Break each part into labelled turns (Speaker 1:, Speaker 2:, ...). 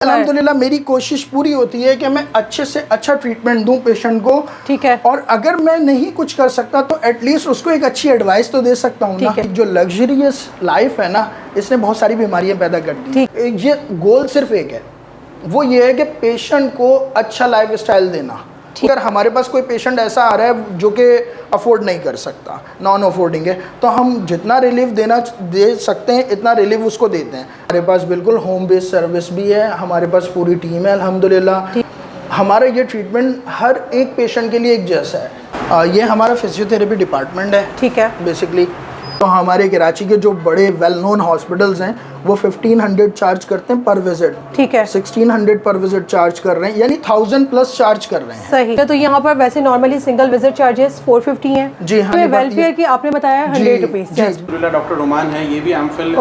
Speaker 1: अल्हम्दुलिल्लाह मेरी कोशिश पूरी होती है कि मैं अच्छे से अच्छा ट्रीटमेंट दूं पेशेंट को।
Speaker 2: ठीक है।
Speaker 1: और अगर मैं नहीं कुछ कर सकता तो एटलीस्ट उसको एक अच्छी एडवाइस तो दे सकता हूँ ना। जो लग्जरियस लाइफ है ना, इसने बहुत सारी बीमारियां पैदा कर दी। ये गोल सिर्फ एक है, वो ये है कि पेशेंट को अच्छा लाइफ स्टाइल देना। अगर हमारे पास कोई पेशेंट ऐसा आ रहा है जो कि अफोर्ड नहीं कर सकता, नॉन अफोर्डिंग है, तो हम जितना रिलीफ दे सकते हैं इतना रिलीफ उसको देते हैं। हमारे पास बिल्कुल होम बेस्ड सर्विस भी है, हमारे पास पूरी टीम है अल्हम्दुलिल्लाह। हमारा ये ट्रीटमेंट हर एक पेशेंट के लिए एक जैसा है। ये हमारा फिजियोथेरेपी डिपार्टमेंट है।
Speaker 2: ठीक है।
Speaker 1: बेसिकली तो हमारे कराची के जो बड़े वेल नोन हॉस्पिटल्स हैं वो 1500 चार्ज करते हैं पर विजिट।
Speaker 2: ठीक है।
Speaker 1: 1600 पर विजिट चार्ज कर रहे हैं, यानी 1000 प्लस चार्ज कर रहे हैं।
Speaker 2: सही। तो यहाँ पर वैसे नॉर्मली सिंगल विजिट चार्जेस 450 हैं।
Speaker 1: जी हाँ।
Speaker 2: तो वेलफेयर की आपने बताया 100 रुपीज़।
Speaker 3: डॉक्टर रोमान है, ये भी एमफिल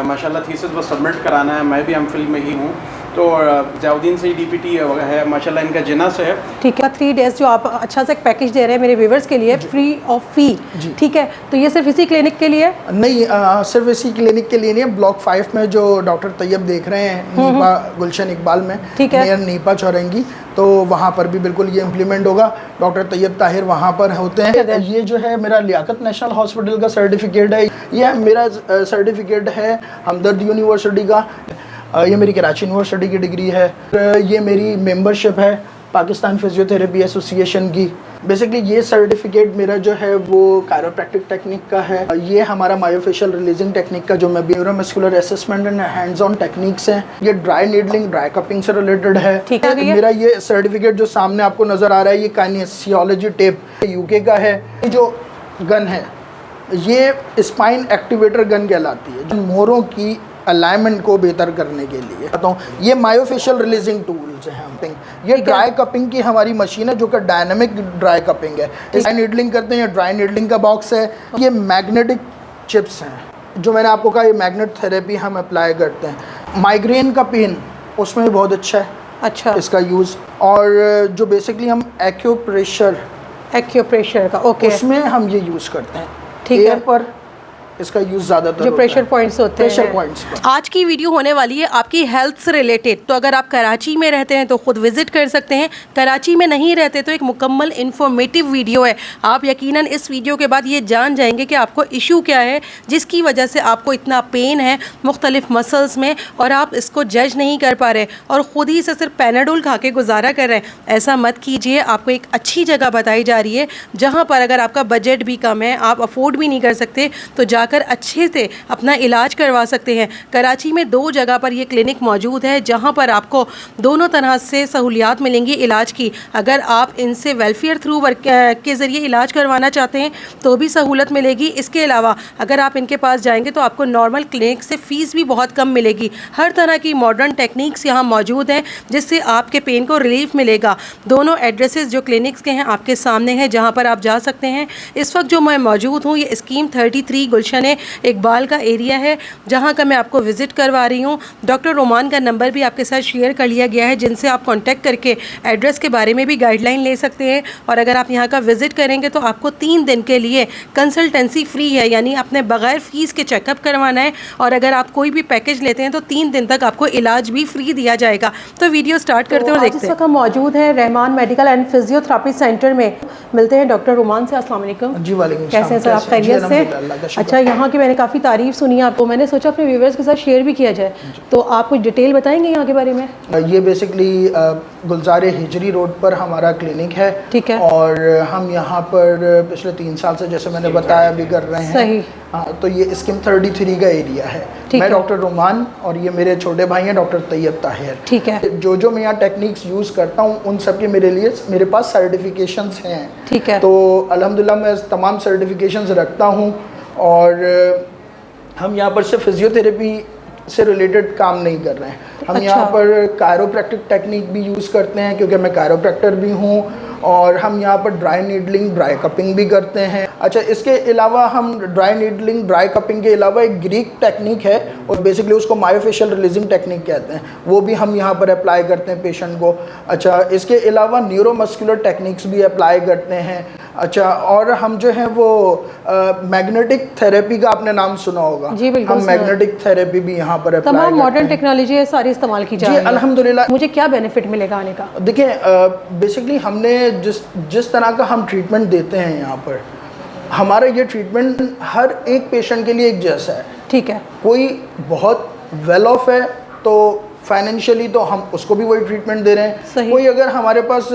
Speaker 3: माशाल्लाह थीसिस बस सबमिट कराना है, मैं भी एमफिल में ही हूँ। तो जयाउद्दीन से डीपीटी है माशाल्लाह, इनका जिना से है। ठीक
Speaker 2: है। 3 डेज जो आप अच्छा सा एक पैकेज दे रहे हैं मेरे व्यूवर्स के लिए फ्री ऑफ फी। ठीक है। तो ये सिर्फ इसी क्लिनिक के लिए
Speaker 1: नहीं, सिर्फ इसी क्लिनिक के लिए नहीं है। ब्लॉक 5 में जो डॉक्टर तैयब देख रहे हैं नीपा गुलशन इकबाल में, नियर नीपा चौरंगी, तो वहाँ पर भी बिल्कुल ये इम्प्लीमेंट होगा। डॉक्टर तैयब ताहिर वहाँ पर होते हैं। ये जो है मेरा लियाकत नेशनल हॉस्पिटल का सर्टिफिकेट है, ये मेरा सर्टिफिकेट है हमदर्द यूनिवर्सिटी का, ये मेरी कराची यूनिवर्सिटी की डिग्री है, ये मेरी मेंबरशिप है पाकिस्तान फिजियोथेरेपी एसोसिएशन की। बेसिकली ये सर्टिफिकेट मेरा जो है वो कायरोप्रैक्टिक टेक्निक का है। ये हमारा मायोफेशियल रिलीजिंग टेक्निक का जो मैं neuromuscular assessment and hands on techniques हैं। ये ड्राई नीडलिंग ड्राई कपिंग से रिलेटेड है। मेरा ये सर्टिफिकेट जो सामने आपको नज़र आ रहा है, ये काइनेसियोलॉजी टेप यूके का है। ये जो गन है ये स्पाइन एक्टिवेटर गन कहलाती है, जो मोरों की अलाइनमेंट को बेहतर करने के लिए। तो ये मायोफेशियल रिलीजिंग टूल्स हैं। ये ड्राई कपिंग की हमारी मशीन है जो कि डायनामिक ड्राई कपिंग है। ड्राई नीडलिंग करते हैं, ड्राई नीडलिंग का बॉक्स है। ये मैग्नेटिक चिप्स हैं जो मैंने आपको कहा, ये मैग्नेट थेरेपी हम अप्लाई करते हैं। माइग्रेन का पेन उसमें भी बहुत अच्छा है। अच्छा। इसका यूज़, और जो बेसिकली हम एक्यूप्रेशर
Speaker 2: का
Speaker 1: उसमें हम ये यूज़ करते हैं।
Speaker 2: ठीक है।
Speaker 1: पर इसका यूज़ ज़्यादातर
Speaker 2: जो प्रेशर पॉइंट्स होते हैं।
Speaker 1: Pressure points.
Speaker 2: आज की वीडियो होने वाली है आपकी हेल्थ से रिलेटेड। तो अगर आप कराची में रहते हैं तो खुद विजिट कर सकते हैं, कराची में नहीं रहते तो एक मुकम्मल इन्फॉर्मेटिव वीडियो है। आप यकीनन इस वीडियो के बाद ये जान जाएंगे कि आपको इशू क्या है जिसकी वजह से आपको इतना पेन है मुख्तलिफ मसल्स में और आप इसको जज नहीं कर पा रहे और ख़ुद ही से सिर्फ पैनाडोल खा के गुजारा कर रहे हैं। ऐसा मत कीजिए। आपको एक अच्छी जगह बताई जा रही है जहाँ पर अगर आपका बजट भी कम है, आप अफोर्ड भी नहीं कर सकते, तो कर अच्छे से अपना इलाज करवा सकते हैं। कराची में 2 जगह पर ये क्लिनिक मौजूद है जहां पर आपको दोनों तरह से सहूलियात मिलेंगी इलाज की। अगर आप इनसे वेलफेयर थ्रू वर्क के ज़रिए इलाज करवाना चाहते हैं तो भी सहूलत मिलेगी। इसके अलावा अगर आप इनके पास जाएंगे तो आपको नॉर्मल क्लिनिक से फ़ीस भी बहुत कम मिलेगी। हर तरह की मॉडर्न टेक्निक्स यहाँ मौजूद हैं जिससे आपके पेन को रिलीफ मिलेगा। दोनों एड्रेसेस जो क्लिनिक्स के हैं आपके सामने हैं जहाँ पर आप जा सकते हैं। इस वक्त जो मैं मौजूद हूँ ये स्कीम 33 गुलशन इकबाल का एरिया है जहां का मैं आपको विजिट करवा रही हूं। डॉक्टर रोमान का नंबर भी आपके साथ शेयर कर लिया गया है जिनसे आप कांटेक्ट करके एड्रेस के बारे में भी गाइडलाइन ले सकते हैं। और अगर आप यहां का विजिट करेंगे तो आपको 3 दिन के लिए कंसल्टेंसी फ्री है, यानी आपने बगैर फ़ीस के चेकअप करवाना है। और अगर आप कोई भी पैकेज लेते हैं तो 3 दिन तक आपको इलाज भी फ्री दिया जाएगा। तो वीडियो स्टार्ट करते हैं और देखते हैं। हम मौजूद हैं Rahman medical and physiotherapy centre में। मिलते हैं डॉक्टर रोमान से। अस्सलाम वालेकुम।
Speaker 1: जी वालेकुम।
Speaker 2: कैसे हैं सर आप? खैरियत से? अच्छा, यहाँ की मैंने काफ़ी तारीफ़ सुनी है आपको, मैंने सोचा अपने व्यूवर्स के साथ शेयर भी किया जाए। तो आप कुछ डिटेल बताएंगे यहाँ के बारे में? ये
Speaker 1: बेसिकली गुलजार हिजरी रोड पर हमारा क्लिनिक है।
Speaker 2: ठीक है।
Speaker 1: और हम यहाँ पर पिछले 3 साल से, जैसे मैंने बताया, भी कर रहे हैं।
Speaker 2: सही।
Speaker 1: हाँ, तो ये स्कीम 33 का एरिया है। मैं डॉक्टर रोमान और ये मेरे छोटे भाई हैं डॉक्टर तैयब ताहिर।
Speaker 2: ठीक है।
Speaker 1: जो मैं यहाँ टेक्निक्स यूज़ करता हूँ उन सब के मेरे पास सर्टिफिकेशंस हैं।
Speaker 2: ठीक है।
Speaker 1: तो अल्हम्दुलिल्लाह मैं तमाम सर्टिफिकेशंस रखता हूँ। और हम यहाँ पर सिर्फ फिजियोथेरेपी से रिलेटेड काम नहीं कर रहे हैं, हम यहाँ पर कायरोप्रैक्टिक टेक्निक भी यूज़ करते हैं क्योंकि मैं कायरोप्रैक्टर भी हूँ। और हम यहाँ पर ड्राई नीडलिंग ड्राई कपिंग भी करते हैं। अच्छा, इसके अलावा हम ड्राई नीडलिंग ड्राई कपिंग के अलावा एक ग्रीक टेक्निक है और बेसिकली उसको मायोफेशियल रिलीजिंग टेक्निक कहते हैं, वो भी हम यहाँ पर अप्लाई करते हैं पेशेंट को। अच्छा, इसके अलावा न्यूरोमस्कुलर टेक्निक्स भी अप्लाई करते हैं। अच्छा, और हम जो है वो मैग्नेटिक थेरेपी का आपने नाम सुना होगा।
Speaker 2: जी बिल्कुल,
Speaker 1: हम मैग्नेटिक थेरेपी भी यहाँ पर अप्लाई
Speaker 2: तमाम मॉडर्न टेक्नोलॉजी है सारी इस्तेमाल की जा रही है।
Speaker 1: अल्हम्दुलिल्लाह।
Speaker 2: मुझे क्या बेनिफिट मिलेगा आने का?
Speaker 1: देखिए, बेसिकली हमने जिस तरह का हम ट्रीटमेंट देते हैं यहाँ पर, हमारा ये ट्रीटमेंट हर एक पेशेंट के लिए एक जैसा है।
Speaker 2: ठीक है।
Speaker 1: कोई बहुत वेल ऑफ है तो फाइनेंशियली तो हम उसको भी वही ट्रीटमेंट दे रहे हैं। कोई अगर हमारे पास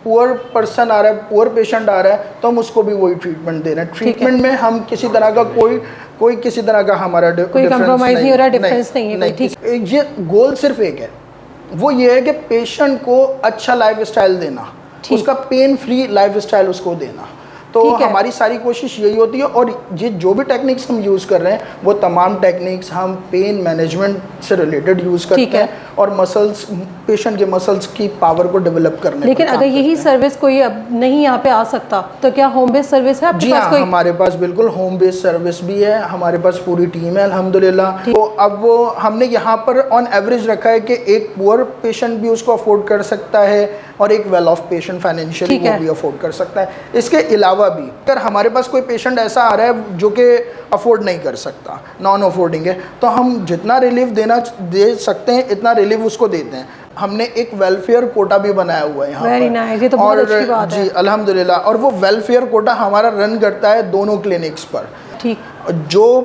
Speaker 1: पुअर पर्सन आ रहा है, पुअर पेशेंट आ रहा है, तो हम उसको भी वही ट्रीटमेंट दे रहे हैं। ट्रीटमेंट में हम किसी तरह का कोई किसी तरह का हमारा
Speaker 2: कोई कंप्रोमाइज नहीं हो रहा, डिफरेंस नहीं है। ठीक,
Speaker 1: ये गोल सिर्फ एक है, वो ये है कि पेशेंट को अच्छा लाइफ स्टाइल देना, उसका पेन फ्री लाइफ स्टाइल उसको देना। तो हमारी सारी कोशिश यही होती है। और ये जो भी टेक्निक्स हम यूज़ कर रहे हैं वो तमाम टेक्निक्स हम पेन मैनेजमेंट से रिलेटेड यूज़ करते हैं और मसल्स, पेशेंट के मसल्स की पावर को डेवलप करने।
Speaker 2: लेकिन अगर यही सर्विस कोई अब नहीं यहाँ पे आ सकता तो क्या होम बेस्ड सर्विस है आपके
Speaker 1: जी?
Speaker 2: पास?
Speaker 1: हाँ, हमारे पास बिल्कुल होम बेस्ड सर्विस भी है, हमारे पास पूरी टीम है अल्हम्दुलिल्लाह। तो अब वो हमने यहाँ पर ऑन एवरेज रखा है कि एक पुअर पेशेंट भी उसको अफोर्ड कर सकता है और एक वेल ऑफ पेशेंट फाइनेंशियली वो भी अफोर्ड कर सकता है। इसके अलावा भी अगर हमारे पास कोई पेशेंट ऐसा आ रहा है जो कि अफोर्ड नहीं कर सकता, नॉन अफोर्डिंग है, तो हम जितना रिलीफ दे सकते हैं इतना रिलीफ उसको देते हैं। हमने एक वेलफेयर कोटा भी बनाया हुआ है यहाँ पर।
Speaker 2: वेरी नाइस, ये तो बहुत अच्छी बात है।
Speaker 1: जी अल्हम्दुलिल्लाह। और वो वेलफेयर कोटा हमारा रन करता है दोनों क्लिनिक्स पर।
Speaker 2: ठीक।
Speaker 1: जो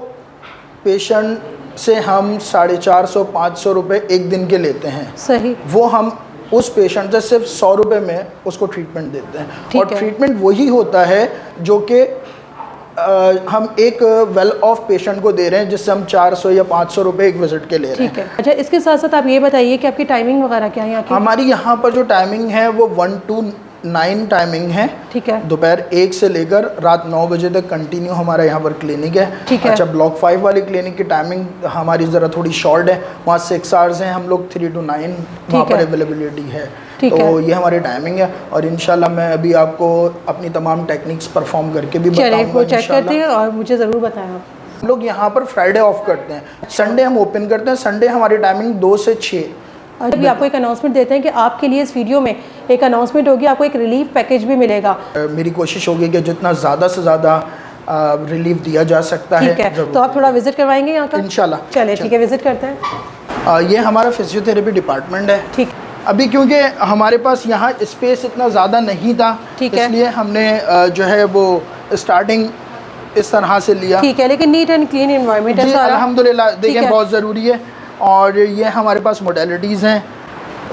Speaker 1: पेशेंट से हम 450-500 रुपये एक दिन के लेते हैं,
Speaker 2: सही, वो
Speaker 1: हम उस पेशेंट से सिर्फ 100 रुपये में उसको ट्रीटमेंट देते हैं। और ट्रीटमेंट वही होता है जो कि हम एक वेल ऑफ पेशेंट को दे रहे हैं, जिससे हम 400 या 500 रुपये एक विजिट के ले रहे हैं।
Speaker 2: ठीक है। अच्छा, इसके साथ साथ आप ये बताइए कि आपकी टाइमिंग वगैरह क्या है यहाँ की?
Speaker 1: हमारी यहाँ पर जो टाइमिंग है वो 1 to 9 टाइमिंग है।
Speaker 2: ठीक है।
Speaker 1: दोपहर 1 से लेकर रात 9 बजे तक कंटिन्यू हमारा यहाँ पर क्लिनिक है।
Speaker 2: ठीक है।
Speaker 1: अच्छा, ब्लॉक 5 वाली क्लिनिक की टाइमिंग हमारी ज़रा थोड़ी शॉर्ट है, वहाँ 6 आवर्स हैं, हम लोग 3 to 9 वहाँ पर अवेलेबिलिटी है। तो ये हमारी टाइमिंग है और इंशाल्लाह मैं अभी आपको अपनी तमाम टेक्निक्स परफॉर्म करके भी बताऊंगा।
Speaker 2: वो चेक करते हैं और मुझे ज़रूर बताएं।
Speaker 1: हम लोग यहाँ पर फ्राइडे ऑफ करते हैं, संडे हम ओपन करते हैं। संडे हमारी टाइमिंग 2 से 6।
Speaker 2: अभी आपको एक अनाउंसमेंट देते हैं कि आपके लिए इस वीडियो में एक अनाउंसमेंट होगी, आपको एक रिलीफ पैकेज भी मिलेगा।
Speaker 1: मेरी कोशिश होगी कि जितना ज़्यादा से ज़्यादा रिलीफ दिया जा सकता है।
Speaker 2: ठीक है, तो आप थोड़ा विजिट करवाएंगे यहाँ का?
Speaker 1: इंशाल्लाह।
Speaker 2: चलिए ठीक है, विजिट करते हैं।
Speaker 1: ये हमारा फिजियोथेरेपी डिपार्टमेंट है।
Speaker 2: ठीक।
Speaker 1: अभी क्योंकि हमारे पास यहाँ स्पेस इतना ज़्यादा नहीं था, इसलिए हमने जो है वो स्टार्टिंग इस तरह से लिया।
Speaker 2: ठीक है, लेकिन नीट एंड क्लीन एनवायरनमेंट है सारा।
Speaker 1: अल्हम्दुलिल्लाह। देखें, बहुत ज़रूरी है। और ये हमारे पास मोडेलिटीज़ हैं।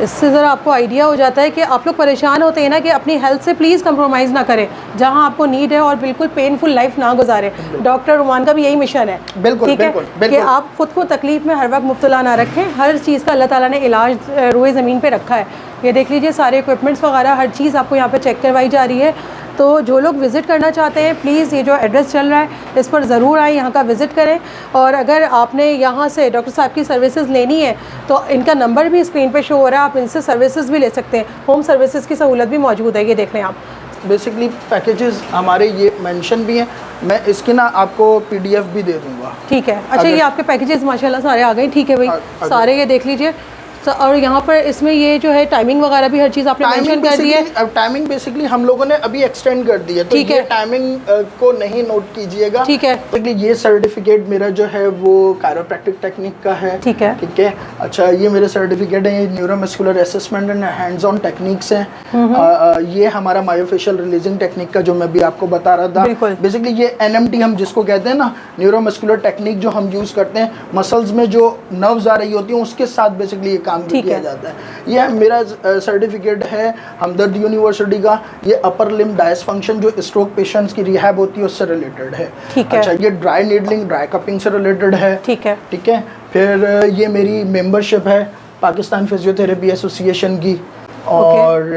Speaker 2: इससे ज़रा आपको आइडिया हो जाता है कि आप लोग परेशान होते हैं ना, कि अपनी हेल्थ से प्लीज़ कंप्रोमाइज़ ना करें जहां आपको नीड है, और बिल्कुल पेनफुल लाइफ ना गुजारें। डॉक्टर रुमान का भी यही मिशन है।
Speaker 1: बिल्कुल,
Speaker 2: ठीक है कि आप खुद को तकलीफ़ में हर वक्त मुब्तला ना रखें। हर चीज़ का अल्लाह ताला ने इलाज रुए ज़मीन पे रखा है। ये देख लीजिए, सारे इक्विपमेंट्स वगैरह हर चीज़ आपको यहाँ पर चेक करवाई जा रही है। तो जो लोग विज़िट करना चाहते हैं, प्लीज़ ये जो एड्रेस चल रहा है इस पर ज़रूर आएँ, यहाँ का विज़िट करें। और अगर आपने यहाँ से डॉक्टर साहब की सर्विसेज लेनी है तो इनका नंबर भी स्क्रीन पे शो हो रहा है, आप इनसे सर्विसेज भी ले सकते हैं। होम सर्विसेज की सहूलत भी मौजूद है, ये देख लें आप।
Speaker 1: बेसिकली पैकेजेस हमारे ये मेंशन भी हैं, मैं इसकी ना आपको PDF भी दे दूँगा।
Speaker 2: ठीक है। अच्छा, ये आपके पैकेजेस माशाल्लाह सारे आ गए। ठीक है भाई, सारे ये देख लीजिए। और यहाँ पर इसमें ये जो है टाइमिंग वगैरह भी हर चीज़ आपने मेंशन कर दी है।
Speaker 1: अब टाइमिंग बेसिकली हम लोगों ने अभी एक्सटेंड कर दी है, तो ये टाइमिंग को नहीं नोट कीजिएगा।
Speaker 2: ठीक है।
Speaker 1: बेसिकली ये सर्टिफिकेट मेरा जो है वो कायरोप्रैक्टिक टेक्निक का है।
Speaker 2: ठीक है।
Speaker 1: ठीक है। अच्छा, ये मेरे सर्टिफिकेट है, ये neuromuscular assessment and hands on techniques हैं। ये हमारा मायोफेशियल रिलीजिंग टेक्निक का जो मैं भी आपको बता रहा था। बेसिकली ये NMT हम जिसको कहते हैं ना, न्यूरोमस्कुलर टेक्निक, जो हम यूज़ करते हैं मसल्स में जो नर्व्स आ रही होती हैं उसके साथ बेसिकली ये काम किया जाता है। ये मेरा सर्टिफिकेट है हमदर्द यूनिवर्सिटी का। ये अपर लिम्ब डायसफंक्शन जो स्ट्रोक पेशेंट्स की रिहैब होती है उससे रिलेटेड है।
Speaker 2: ठीक है।
Speaker 1: अच्छा, ये ड्राई नीडलिंग, ड्राई कपिंग से रिलेटेड है।
Speaker 2: ठीक है।
Speaker 1: ठीक है। फिर ये मेरी मेंबरशिप है पाकिस्तान फिजियोथेरेपी एसोसिएशन की, और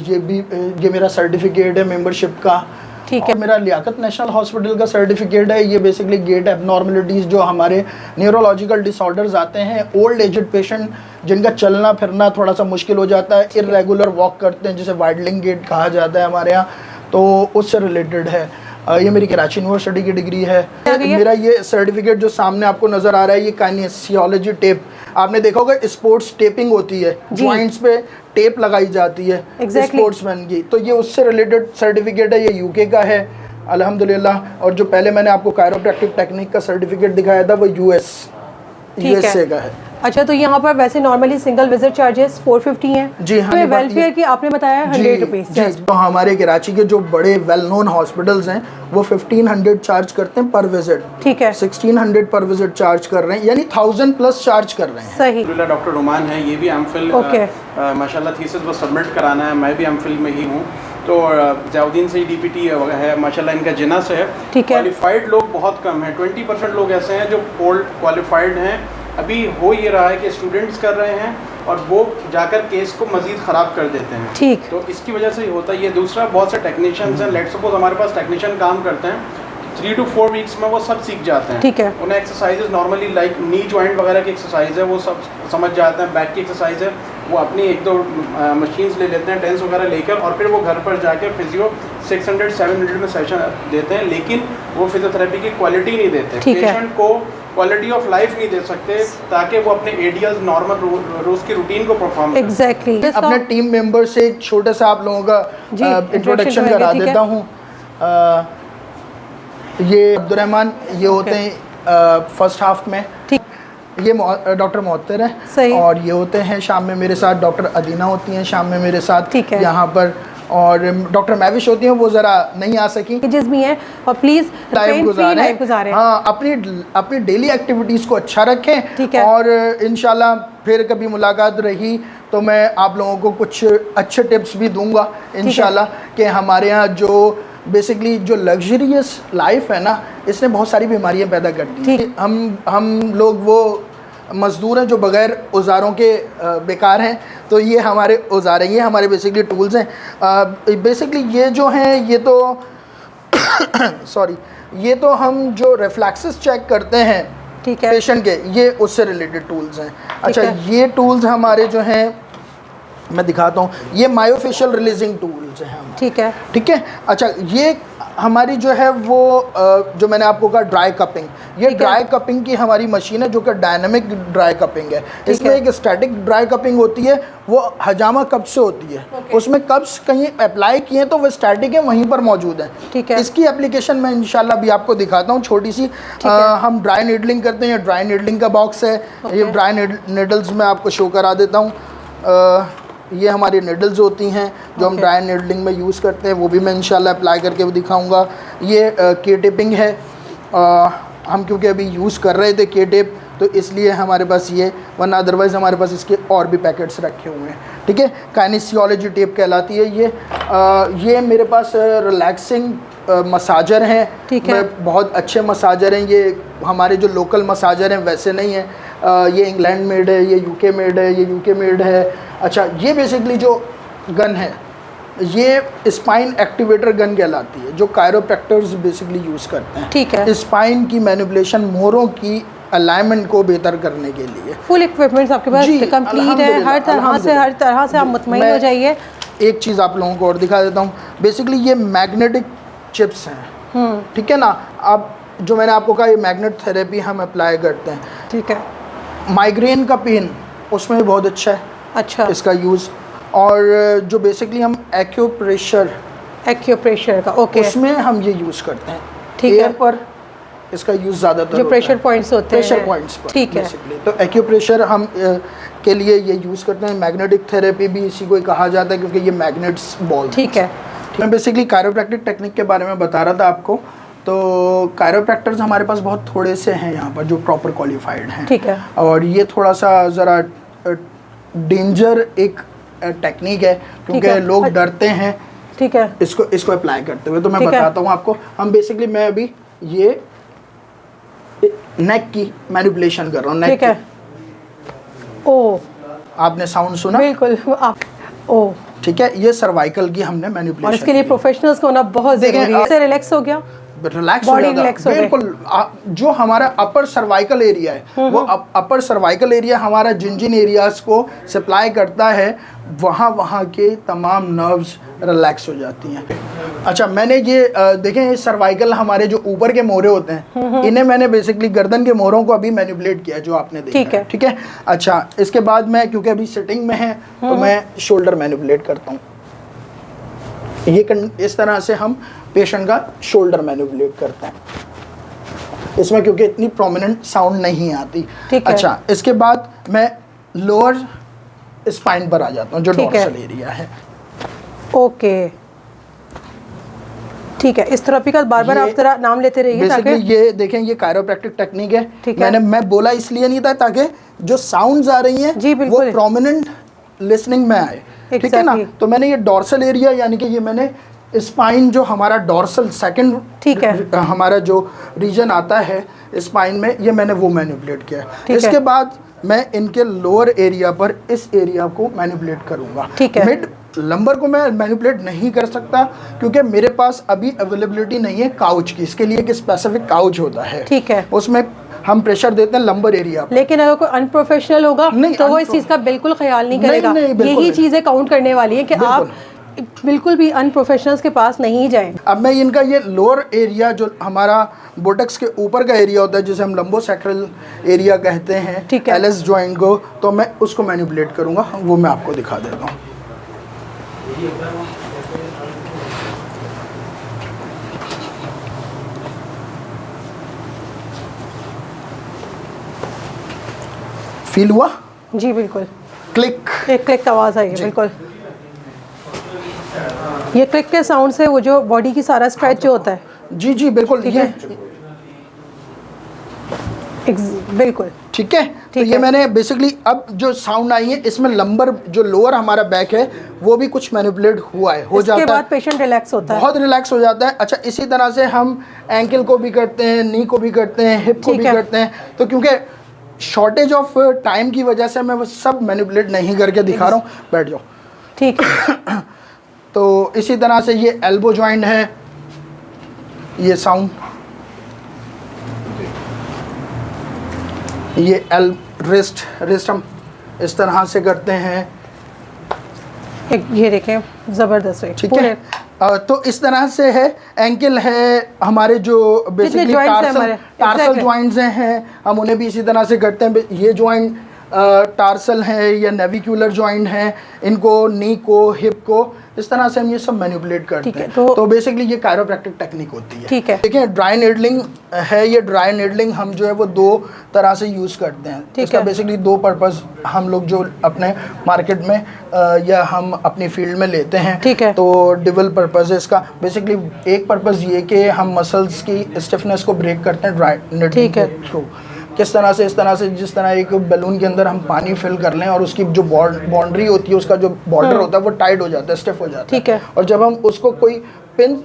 Speaker 1: ये मेरा सर्टिफिकेट है मेंबरशिप का।
Speaker 2: ठीक है।
Speaker 1: मेरा लियाकत नेशनल हॉस्पिटल का सर्टिफिकेट है। ये बेसिकली गेट एबनॉर्मलिटीज़ जो हमारे न्यूरोलॉजिकल डिसऑर्डर्स आते हैं, ओल्ड एजड पेशेंट जिनका चलना फिरना थोड़ा सा मुश्किल हो जाता है, इर्रेगुलर वॉक करते हैं, जिसे वाइडलिंग गेट कहा जाता है हमारे यहाँ, तो उससे रिलेटेड है। ये मेरी कराची यूनिवर्सिटी की डिग्री है। मेरा ये सर्टिफिकेट जो सामने आपको नज़र आ रहा है, ये काइनेसियोलॉजी टेप आपने देखा होगा स्पोर्ट्स टेपिंग होती है, जॉइंट्स पे टेप लगाई जाती है स्पोर्ट्समैन की, तो ये उससे रिलेटेड सर्टिफिकेट है, ये यूके का है अल्हम्दुलिल्लाह। और जो पहले मैंने आपको कायरोप्रैक्टिक टेक्निक का सर्टिफिकेट दिखाया था वो यूएसए का है।
Speaker 2: अच्छा, तो यहाँ पर वैसे नॉर्मली सिंगल विजिट चार्जेस 450 हैं
Speaker 1: जी हाँ।
Speaker 2: तो वेलफेयर की आपने बताया 100 रुपीज़।
Speaker 1: तो हमारे कराची के जो बड़े वेल नोन हॉस्पिटल्स हैं वो 1500 चार्ज करते हैं पर विजिट,
Speaker 2: ठीक है,
Speaker 1: 1600 पर विजिट चार्ज कर रहे हैं, यानी 1000 प्लस चार्ज कर रहे हैं।
Speaker 2: सही।
Speaker 3: डॉक्टर रुमान है, ये भी एमफिल माशाल्लाह थीसिस बस सबमिट कराना है, मैं भी एमफिल में ही हूँ। तो जयाउद्दीन से ही डीपीटी है माशाल्लाह, इनका जिना से है। क्वालिफाइड लोग बहुत कम हैं, 20% लोग ऐसे हैं जो ओल्ड क्वालिफाइड हैं। अभी हो ये रहा है कि स्टूडेंट्स कर रहे हैं और वो जाकर केस को मज़ीद ख़राब कर देते हैं, ठीक, तो इसकी वजह से ही होता है ये। दूसरा, बहुत से टेक्नीशियंस हैं, लेट्स सपोज हमारे पास टेक्नीशियन काम करते हैं, 3 to 4 वीक्स में वो सब सीख जाते हैं, ठीक है। उन्हें exercises normally like knee joint वगैरह की एक्सरसाइज है वो सब समझ जाते हैं, बैक की एक्सरसाइज है वो अपनी 1-2 मशीन्स ले लेते हैं, टेंस वगैरह लेकर, और फिर वो घर पर जाकर फिजियो 600-700 में सेशन देते हैं, लेकिन वो फिजियोथेरेपी की क्वालिटी नहीं देते, पेशेंट को क्वालिटी ऑफ लाइफ नहीं दे सकते ताकि वो अपने एडियाज नॉर्मल रोज की रूटीन को परफॉर्म करें।
Speaker 2: एग्जैक्टली।
Speaker 1: अपने टीम मेंबर से एक छोटा सा आप लोगों का इंट्रोडक्शन करा देता हूँ। ये अब्दुर्रहमान, ये होते हैं फर्स्ट हाफ में, ये डॉक्टर मोहत्तर है, और ये होते हैं शाम में मेरे साथ डॉक्टर अदीना होती हैं शाम में मेरे साथ यहाँ पर, और डॉक्टर मैविश होती हैं, वो ज़रा नहीं आ सकी
Speaker 2: भी हैं, और प्लीज़
Speaker 1: लाइव गुजारें। हाँ, अपनी डेली एक्टिविटीज़ को अच्छा रखें, और इंशाल्लाह फिर कभी मुलाकात रही तो मैं आप लोगों को कुछ अच्छे टिप्स भी दूंगा इंशाल्लाह, कि हमारे यहाँ जो बेसिकली जो लग्जरियस लाइफ है ना, इसने बहुत सारी बीमारियाँ पैदा कर दी। हम लोग वो मज़दूर हैं जो बग़ैर औज़ारों के बेकार हैं, तो ये हमारे औज़ार हैं, ये हमारे बेसिकली टूल्स हैं। बेसिकली ये जो हैं ये तो सॉरी, ये तो हम जो रिफ्लेक्सेस चेक करते हैं, ठीक है, पेशेंट के, ये उससे रिलेटेड टूल्स हैं। अच्छा, ये टूल्स हमारे जो हैं मैं दिखाता हूँ, ये मायोफेशियल रिलीजिंग टूल्स हैं, ठीक है। अच्छा, ये हमारी जो है वो जो मैंने आपको कहा ड्राई कपिंग, ये ड्राई कपिंग की हमारी मशीन है जो कि डायनामिक ड्राई कपिंग है। इसमें एक स्टैटिक ड्राई कपिंग होती है, वो हजामा कप्स से होती है, उसमें कप्स कहीं अप्लाई किए तो वो स्टैटिक है, वहीं पर मौजूद है, ठीक है। इसकी एप्लीकेशन मैं इंशाल्लाह भी आपको दिखाता हूँ छोटी सी। हम ड्राई नीडलिंग करते हैं, ड्राई नीडलिंग का बॉक्स है, ये ड्राई नीडल्स मैं आपको शो करा देता हूँ। ये हमारी नीडल्स होती हैं जो हम ड्राई नीडलिंग में यूज़ करते हैं, वो भी मैं इंशाल्लाह अप्लाई करके भी दिखाऊंगा। ये के टेपिंग है, हम क्योंकि अभी यूज़ कर रहे थे के टेप, तो इसलिए हमारे पास ये, वरना अदरवाइज़ हमारे पास इसके और भी पैकेट्स रखे हुए हैं, ठीक है। काइनेसियोलॉजी टेप कहलाती है ये मेरे पास रिलैक्सिंग मसाजर हैं, ठीक है, बहुत अच्छे मसाजर हैं। ये हमारे जो लोकल मसाजर हैं वैसे नहीं हैं, ये इंग्लैंड मेड है, ये यूके मेड है, ये यूके मेड है। अच्छा, ये बेसिकली जो गन है ये स्पाइन एक्टिवेटर गन कहलाती है, जो कायरोप्रैक्टर्स बेसिकली यूज़ करते हैं, ठीक है। स्पाइन की मैनिपुलेशन, मोरों की अलाइनमेंट को बेहतर करने के लिए
Speaker 2: फुल इक्विपमेंट्स आपके पास कंप्लीट है, हर तरह से आप मुतमईन हो जाइए।
Speaker 1: एक चीज़ आप लोगों को और दिखा देता हूँ, बेसिकली ये मैग्नेटिक चिप्स हैं, ठीक है ना। अब जो मैंने आपको कहा, ये मैग्नेट थेरेपी हम अप्लाई करते हैं, ठीक है। माइग्रेन का पेन, उसमें भी बहुत अच्छा है, अच्छा, इसका यूज़। और जो बेसिकली हम एक्यूप्रेशर का, ओके, उसमें हम ये यूज़ करते हैं, ठीक है, पर इसका यूज़ ज़्यादातर
Speaker 2: जो प्रेशर पॉइंट्स होते हैं,
Speaker 1: प्रेशर पॉइंट्स पर,
Speaker 2: ठीक है।
Speaker 1: तो एक्यूप्रेशर हम के लिए ये यूज़ करते हैं। मैग्नेटिक थेरेपी भी इसी को कहा जाता है क्योंकि ये मैग्नेट्स बॉल, ठीक है। मैं बेसिकली कायरोप्रैक्टिक टेक्निक के बारे में बता रहा था आपको। तो कायरोप्रैक्टर्स हमारे पास बहुत थोड़े से हैं यहाँ पर जो प्रॉपर क्वालिफाइड हैं, ठीक है। और ये थोड़ा सा ज़रा डेंजर एक टेक्निक है क्योंकि लोग डरते हैं, ठीक है, इसको अप्लाई करते हुए। तो मैं बताता हूँ आपको। हम बेसिकली, मैं अभी ये नेक की मैनिपुलेशन कर रहा हूँ, नेक की। ओ, आपने साउंड सुना? बिल्कुल। ओ, ठीक है, ये सर्वाइकल की हमने मैनिपुलेशन, और इसके लिए प्रोफेशनल्स को होना बहुत ज़रूरी है। इससे रिलैक्स हो गया, रिलैक्स हो जाता है बिल्कुल। जो हमारा अपर सर्वाइकल एरिया है, वो अपर सर्वाइकल एरिया हमारा जिन एरियाज को सप्लाई करता है, वहाँ के तमाम नर्व्स रिलैक्स हो जाती हैं। अच्छा, मैंने ये देखें, ये सर्वाइकल हमारे जो ऊपर के मोरे होते हैं, इन्हें मैंने बेसिकली गर्दन के मोरों को अभी मैनिपुलेट किया, जो आपने देखा।
Speaker 2: ठीक है,
Speaker 1: ठीक है। अच्छा, इसके बाद मैं, क्योंकि अभी सिटिंग में है, तो मैं शोल्डर मैनिपुलेट करता हूँ। ये इस तरह से हम पेशेंट का शोल्डर मैनिपुलेट करते हैं। इसमें क्योंकि इतनी प्रोमिनेंट साउंड नहीं आती। अच्छा, इसके बाद मैं लोअर स्पाइन पर आ जाता हूँ, जो डॉर्सल एरिया है।
Speaker 2: ओके, ठीक है। इस थेरेपी का बार-बार आप जरा नाम लेते रहिए ताकि
Speaker 1: ये देखें, ये कायरोप्रैक्टिक टेक्निक है। मैं बोला इसलिए नहीं था ताकि जो साउंड्स आ रही हैं वो प्रोमिनेंट लिसनिंग में आए। ठीक है ना। तो मैंने ये डॉर्सल एरिया, यानी कि ये मैंने स्पाइन जो हमारा डॉर्सल सेकंड, ठीक है, हमारा जो रीजन आता है स्पाइन में, ये मैंने वो मैनिपुलेट किया है। इसके बाद मैं इनके लोअर एरिया पर इस एरिया को मैनिपुलेट करूंगा। मिड लंबर को मैं मैनिपुलेट नहीं कर सकता क्योंकि मेरे पास अभी अवेलेबिलिटी नहीं है काउच की। इसके लिए एक स्पेसिफिक काउच होता है, ठीक है, उसमें हम प्रेशर देते हैं लंबर एरिया पर।
Speaker 2: लेकिन अगर कोई अनप्रोफेशनल होगा तो वो इस चीज़ का बिल्कुल ख्याल नहीं करेगा। यही चीज़ें काउंट करने वाली है कि आप बिल्कुल भी अनप्रोफेशनल्स के पास नहीं जाएं।
Speaker 1: अब मैं इनका ये लोअर एरिया जो हमारा बोटक्स के ऊपर का एरिया होता है, जिसे हम लंबोसैक्रल एरिया कहते हैं, ठीक है, एलएस जॉइंट को, तो मैं उसको मैनिपुलेट करूंगा। वो मैं आपको दिखा देता हूँ। फील हुआ?
Speaker 2: जी बिल्कुल।
Speaker 1: क्लिक,
Speaker 2: एक क्लिक आवाज़ आई है। बिल्कुल, ये क्लिक के साउंड से वो जो बॉडी की सारा स्ट्रेच जो होता है।
Speaker 1: जी जी बिल्कुल,
Speaker 2: बिल्कुल
Speaker 1: ठीक है। तो ये मैंने बेसिकली अब जो साउंड आई है इसमें लंबर जो लोअर हमारा बैक है वो भी कुछ मैनिपुलेट हुआ है, हो जाता है।
Speaker 2: इसके बाद पेशेंट रिलैक्स होता है,
Speaker 1: बहुत रिलैक्स हो जाता है। अच्छा, इसी तरह से हम एंकल को भी करते हैं, नी को भी करते हैं, हिप को भी करते हैं। तो क्योंकि शॉर्टेज ऑफ टाइम की वजह से मैं वो सब मैनिपुलेट नहीं करके दिखा रहा हूँ। बैठ जाओ,
Speaker 2: ठीक है।
Speaker 1: तो इसी तरह से ये एल्बो जॉइंट है, ये साउंड, ये रिस्ट हम इस तरह से करते हैं।
Speaker 2: ये देखें, ज़बरदस्त है,
Speaker 1: ठीक है। तो इस तरह से है। एंकल है हमारे जो बेसिकली टार्सल जॉइंट्स हैं, हम उन्हें भी इसी तरह से करते हैं। ये जॉइंट टार्सल है या नेविक्यूलर जॉइंट है, इनको नी को, हिप को, इस तरह से हम ये सब मैनिपुलेट करते हैं। तो बेसिकली ये कायरोप्रैक्टिक टेक्निक होती है।
Speaker 2: ठीक है।
Speaker 1: देखिए, ड्राई नीडलिंग है। ये ड्राई नीडलिंग हम जो है वो दो तरह से यूज़ करते हैं। इसका बेसिकली दो पर्पस हम लोग जो अपने मार्केट में या हम अपनी फील्ड में लेते हैं।
Speaker 2: ठीक है।
Speaker 1: तो डिबल पर्पस है इसका। बेसिकली एक पर्पस ये कि हम मसल्स की स्टिफनेस को ब्रेक करते हैं ड्राई नीडलिंग के थ्रू। किस तरह से? इस तरह से जिस तरह एक बैलून के अंदर हम पानी फिल कर लें और उसकी जो बाउंड्री होती है, उसका जो बॉर्डर होता है वो टाइट हो जाता है, स्टिफ हो जाता है।
Speaker 2: ठीक है।
Speaker 1: और जब हम उसको कोई पिन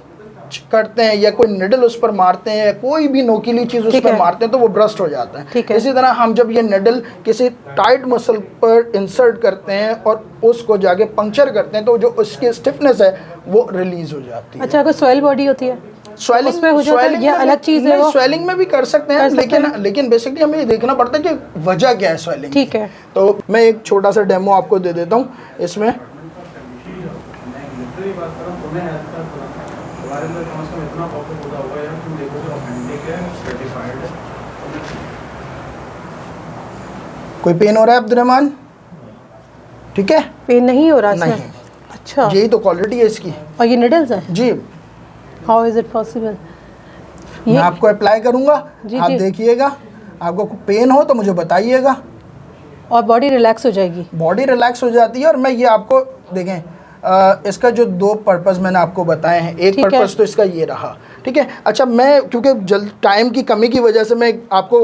Speaker 1: करते हैं या कोई निडल उस पर मारते हैं या कोई भी नोकीली चीज़ उस पर मारते हैं तो वो ब्रस्ट हो जाता है। इसी तरह हम जब ये निडल किसी टाइट मसल पर इंसर्ट करते हैं और उसको जाके पंक्चर करते हैं तो जो उसकी स्टिफनेस है वो रिलीज हो जाती है।
Speaker 2: अच्छा, अगर सॉइल बॉडी होती है
Speaker 1: स्वेलिंग
Speaker 2: अलग चीज़ है।
Speaker 1: स्वेलिंग में भी कर सकते हैं, लेकिन बेसिकली हमें ये देखना पड़ता है कि वजह क्या है स्वेलिंग।
Speaker 2: ठीक है।
Speaker 1: तो मैं एक छोटा सा डेमो आपको दे देता हूँ इसमें। कोई पेन हो रहा है अब्दुर्रहमान? ठीक है,
Speaker 2: पेन नहीं हो रहा?
Speaker 1: नहीं।
Speaker 2: अच्छा,
Speaker 1: यही तो क्वालिटी है इसकी।
Speaker 2: और ये निडल्स है
Speaker 1: जी।
Speaker 2: How is it possible?
Speaker 1: मैं आपको अप्लाई करूंगा, आप देखिएगा। आपको पेन हो तो मुझे बताइएगा
Speaker 2: और बॉडी रिलैक्स हो जाएगी।
Speaker 1: बॉडी रिलैक्स हो जाती है। और मैं ये आपको देखें, इसका जो दो पर्पस मैंने आपको बताए हैं, एक पर्पस तो इसका ये रहा। ठीक है। अच्छा, मैं क्योंकि टाइम की कमी की वजह से मैं आपको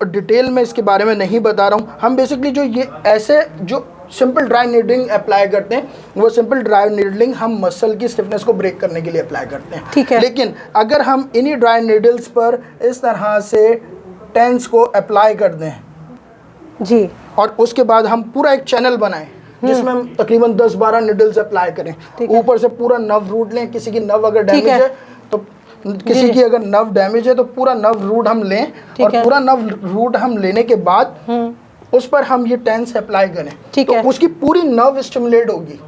Speaker 1: डिटेल में इसके बारे में नहीं बता रहा हूँ। हम बेसिकली जो ये ऐसे जो सिंपल ड्राई नीडलिंग अप्लाई करते हैं, वो सिंपल ड्राई नीडलिंग हम मसल की स्टिफनेस को ब्रेक करने के लिए अप्लाई करते हैं।
Speaker 2: ठीक है।
Speaker 1: लेकिन अगर हम इन्हीं ड्राई नीडल्स पर इस तरह से टेंस को अप्लाई कर दें
Speaker 2: जी, और
Speaker 1: उसके बाद हम पूरा एक चैनल बनाएं जिसमें हम तकरीबन 10-12 नीडल्स अप्लाई करें, ऊपर से पूरा नर्व रूट लें। किसी की नर्व अगर डैमेज है तो किसी की अगर नर्व डैमेज है तो पूरा नर्व रूट हम लें, और पूरा नर्व रूट हम लेने के बाद उस पर हम ये टेंस अप्लाई करें तो उसकी पूरी नर्व स्टिमुलेट होगी।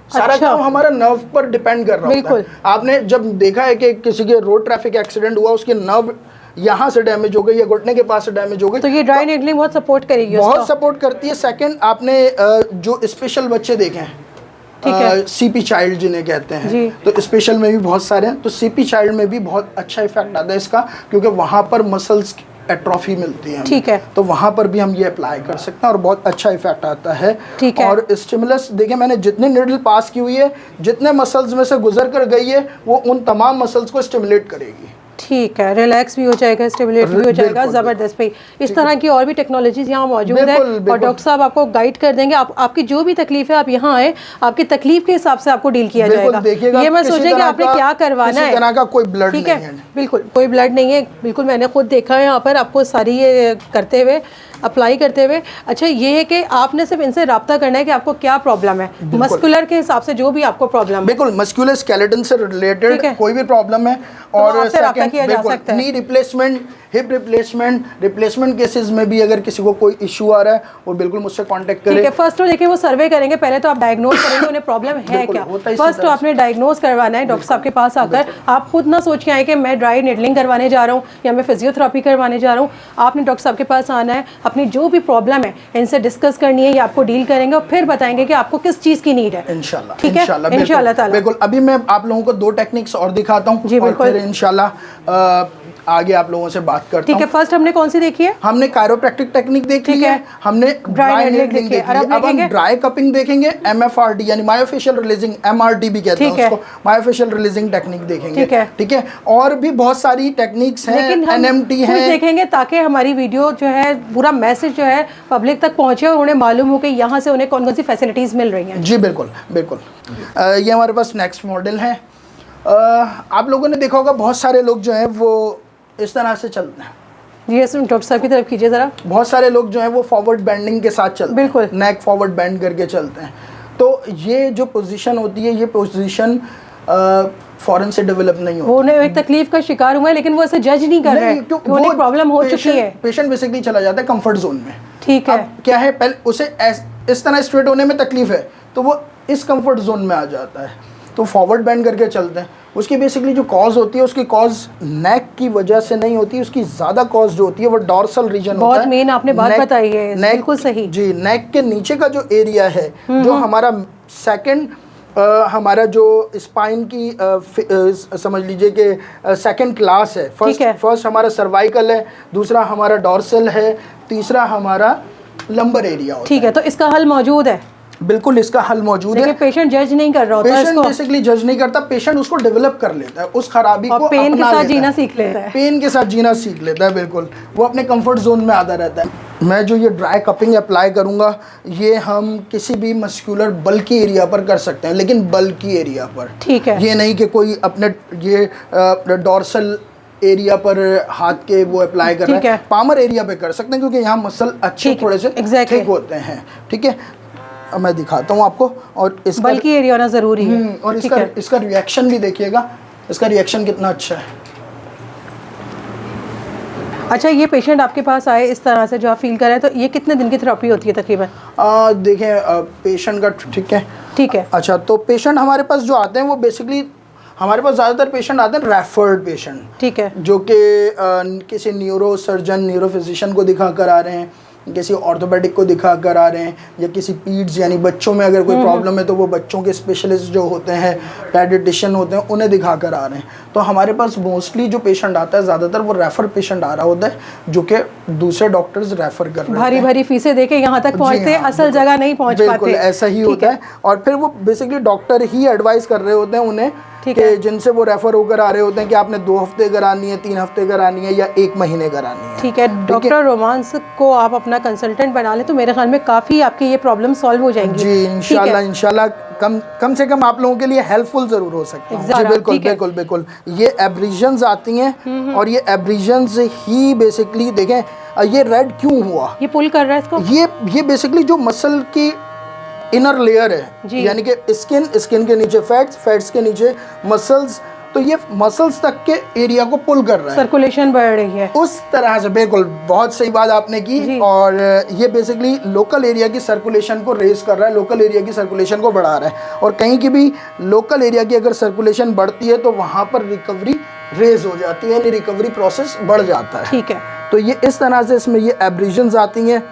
Speaker 1: सारा काम हमारा नर्व पर डिपेंड कर रहा होता है। आपने जब देखा है कि किसी के रोड ट्रैफिक एक्सीडेंट हुआ, उसके नर्व यहाँ से डैमेज हो गई या घुटने के पास से डैमेज हो गई,
Speaker 2: तो ये ड्राई नीडलिंग बहुत सपोर्ट करेगी,
Speaker 1: बहुत सपोर्ट करती है। सेकंड, आपने जो स्पेशल बच्चे देखे हैं, सीपी चाइल्ड जिन्हें कहते हैं, तो स्पेशल में भी बहुत सारे हैं, तो सीपी चाइल्ड में भी बहुत अच्छा इफेक्ट आता है इसका, क्योंकि वहाँ पर मसल्स एट्रोफी मिलती है।
Speaker 2: ठीक है,
Speaker 1: तो वहाँ पर भी हम ये अप्लाई कर सकते हैं और बहुत अच्छा इफेक्ट आता है।
Speaker 2: ठीक है।
Speaker 1: और स्टिमुलस देखिए, मैंने जितनी नीडल पास की हुई है, जितने मसल्स में से गुजर कर गई है, वो उन तमाम मसल्स को स्टिमुलेट करेगी।
Speaker 2: ठीक है, रिलैक्स भी हो जाएगा, स्टिमुलेट भी हो जाएगा। ज़बरदस्त भाई, इस तरह की और भी टेक्नोलॉजीज यहाँ मौजूद है और डॉक्टर साहब आपको गाइड कर देंगे। आपकी जो भी तकलीफ है, आप यहाँ आए, आपकी तकलीफ के हिसाब से आपको डील किया जाएगा। ये मैं सोचें कि आपने क्या करवाना है,
Speaker 1: तरह का कोई ब्लड
Speaker 2: ठीक है, बिल्कुल कोई ब्लड नहीं है, बिल्कुल मैंने खुद देखा है यहाँ पर आपको सारी ये करते हुए, अप्लाई करते हुए। अच्छा, ये है कि आपने सिर्फ इनसे रब्ता करना है कि आपको क्या प्रॉब्लम है, मस्कुलर के हिसाब से जो भी आपको प्रॉब्लम है,
Speaker 1: बिल्कुल मस्कुलर स्केलेटन से रिलेटेड कोई भी प्रॉब्लम है, और
Speaker 2: सेकंड बिल्कुल
Speaker 1: knee replacement, hip replacement cases में भी अगर किसी को कोई इशू आ रहा है, वो बिल्कुल मुझसे कांटेक्ट करें।
Speaker 2: ठीक है, फर्स्ट तो देखिए वो सर्वे करेंगे, पहले तो आप डायग्नोज करेंगे उन्हें प्रॉब्लम है क्या। फर्स्ट तो आपने डायग्नोज करवाना है डॉक्टर साहब के पास आकर। आप खुद ना सोच के आए कि मैं ड्राई नीडलिंग करवाने जा रहा हूँ या मैं फिजियोथेरेपी करवाने जा रहा हूँ। आपने डॉक्टर साहब के पास आना है, अपनी जो भी प्रॉब्लम है इनसे डिस्कस करनी है, ये आपको डील करेंगे और फिर बताएंगे कि आपको किस चीज़ की नीड है।
Speaker 1: इंशाल्लाह,
Speaker 2: ठीक है, इंशाल्लाह ताला।
Speaker 1: बिल्कुल। अभी मैं आप लोगों को 2 टेक्निक्स और दिखाता हूँ,
Speaker 2: जी बिल्कुल,
Speaker 1: इंशाल्लाह आगे आप लोगों से बात करता हूं।
Speaker 2: ठीक है, फर्स्ट हमने कौन सी देखी है? हमने
Speaker 1: कायरोप्रैक्टिक टेक्निक देख ली है, हमने ड्राई नीडलिंग देखी है, अब हम ड्राई कपिंग देखेंगे, MFRD यानी मायोफेशियल रिलीजिंग, MRD भी कहते हैं उसको, मायोफेशियल रिलीजिंग टेक्निक देखेंगे। ठीक है, और भी बहुत सारी टेक्निक्स हैं, NMT है,
Speaker 2: देखेंगे ताकि हमारी वीडियो जो है, पूरा मैसेज जो है पब्लिक तक पहुंचे और उन्हें मालूम हो कि यहाँ से उन्हें कौन कौन सी फैसिलिटीज मिल रही हैं।
Speaker 1: जी बिल्कुल बिल्कुल। ये हमारे पास नेक्स्ट मॉडल है। आप लोगों ने देखा होगा बहुत सारे लोग जो हैं वो इस तरह से चलते हैं।
Speaker 2: जी डॉक्टर साहब की तरफ कीजिए ज़रा।
Speaker 1: बहुत सारे लोग जो हैं वो फॉरवर्ड बेंडिंग के साथ चलते हैं,
Speaker 2: बिल्कुल
Speaker 1: नेक फॉरवर्ड बेंड करके चलते हैं। तो ये जो पोजीशन होती है, ये पोजीशन फौरन से डेवलप नहीं होती।
Speaker 2: वो उन्हें एक तकलीफ का शिकार हुआ है, लेकिन वो ऐसे जज नहीं कर रहे हैं कि उन्हें प्रॉब्लम हो चुकी है।
Speaker 1: पेशेंट बेसिकली चला जाता है कंफर्ट जोन में।
Speaker 2: ठीक है,
Speaker 1: क्या है, पहले उसे इस तरह स्ट्रेट होने में तकलीफ है, तो वो इस कंफर्ट जोन में आ जाता है, तो फॉरवर्ड बेंड करके चलते हैं। उसकी बेसिकली जो कॉज होती है, उसकी कॉज नेक की वजह से नहीं होती, उसकी ज़्यादा कॉज जो होती है वो डॉर्सल रीजन होता है।
Speaker 2: बहुत मेन आपने बात बताई है, बिल्कुल सही।
Speaker 1: जी, नेक के नीचे का जो एरिया है, जो हमारा सेकंड हमारा जो स्पाइन की समझ लीजिए कि सेकंड क्लास है। फर्स्ट हमारा सर्वाइकल है, दूसरा हमारा डॉर्सल है, तीसरा हमारा लंबर एरिया होता है।
Speaker 2: ठीक है, तो इसका हल मौजूद है,
Speaker 1: बिल्कुल इसका हल मौजूद है।
Speaker 2: पेशेंट जज नहीं कर रहा होता,
Speaker 1: पेशेंट बेसिकली जज नहीं करता, पेशेंट उसको डेवलप कर लेता है, उस खराबी को
Speaker 2: पेन के साथ जीना सीख लेता है,
Speaker 1: पेन के साथ जीना सीख लेता है। बिल्कुल, वो अपने कंफर्ट जोन में आता रहता है। मैं जो ये ड्राई कपिंग अप्लाई करूंगा, ये हम किसी भी मस्कुलर बल्की एरिया पर कर सकते हैं, लेकिन बल्की एरिया पर।
Speaker 2: ठीक है,
Speaker 1: ये नहीं कि कोई अपने ये डॉर्सल एरिया पर हाथ के वो अप्लाई कर रहा है, पामर एरिया पे कर सकते हैं, क्योंकि यहाँ मसल अच्छे थोड़े से ठीक होते हैं। ठीक है, अब मैं दिखाता हूँ आपको, और इसका
Speaker 2: बल्कि एरिया होना ज़रूरी है।
Speaker 1: और इसका रिएक्शन भी देखिएगा, इसका रिएक्शन कितना अच्छा है।
Speaker 2: अच्छा, ये पेशेंट आपके पास आए इस तरह से जो आप फील कर रहे हैं, तो ये कितने दिन की थेरेपी होती है तकरीबन?
Speaker 1: देखें पेशेंट का, ठीक है। अच्छा, तो पेशेंट हमारे पास जो आते हैं वो बेसिकली हमारे पास ज़्यादातर पेशेंट आते हैं रेफर्ड पेशेंट,
Speaker 2: ठीक है,
Speaker 1: जो कि किसी न्यूरो सर्जन, न्यूरो फिजिशियन को दिखा कर आ रहे हैं, किसी ऑर्थोपेडिक को दिखा कर आ रहे हैं, या किसी पीड्स यानी बच्चों में अगर कोई प्रॉब्लम है तो वो बच्चों के स्पेशलिस्ट जो होते हैं, पैडियाट्रिशियन होते हैं, उन्हें दिखा कर आ रहे हैं। तो हमारे पास मोस्टली जो पेशेंट आता है, ज़्यादातर वो रेफर पेशेंट आ रहा होता है, जो कि दूसरे डॉक्टर्स रेफर कर रहे हैं, भारी फीसें देके यहाँ तक पहुँचते हैं, असल जगह नहीं पहुँच पाते। बिल्कुल ऐसा ही होता है, और फिर वो बेसिकली डॉक्टर ही एडवाइस कर रहे होते हैं उन्हें, कि जिनसे वो रेफर होकर आ रहे होते हैं कि आपने 2 हफ्ते करानी है, 3 हफ्ते करानी है, या 1 महीने करानी है। ठीक है, डॉक्टर रोमांस को आप अपना कंसल्टेंट बना लें तो मेरे ख्याल में काफ़ी आपकी ये प्रॉब्लम सॉल्व हो जाएंगी। जी इंशाल्लाह कम से कम आप लोगों के लिए हेल्पफुल ज़रूर हो सकता है। जी बिल्कुल। ये एब्रीजन्स आती हैं, और ये एब्रीजन्स ही बेसिकली देखें ये रेड क्यों हुआ,
Speaker 2: ये पुल कर रहा है इसको,
Speaker 1: ये बेसिकली जो मसल की इनर लेयर है, यानी कि स्किन के नीचे फैट्स के नीचे मसल्स, तो ये मसल्स तक के एरिया को पुल कर रहा है,
Speaker 2: सर्कुलेशन बढ़ रही है
Speaker 1: उस तरह से। बिल्कुल, बहुत सही बात आपने की। और ये बेसिकली लोकल एरिया की सर्कुलेशन को रेज कर रहा है, लोकल एरिया की सर्कुलेशन को बढ़ा रहा है। और कहीं की भी लोकल एरिया की अगर सर्कुलेशन बढ़ती है तो वहाँ पर रिकवरी रेज हो जाती है, यानी रिकवरी प्रोसेस बढ़ जाता है।
Speaker 2: ठीक है,
Speaker 1: तो ये इस तरह से इसमें ये एब्रेजन्स आती हैं।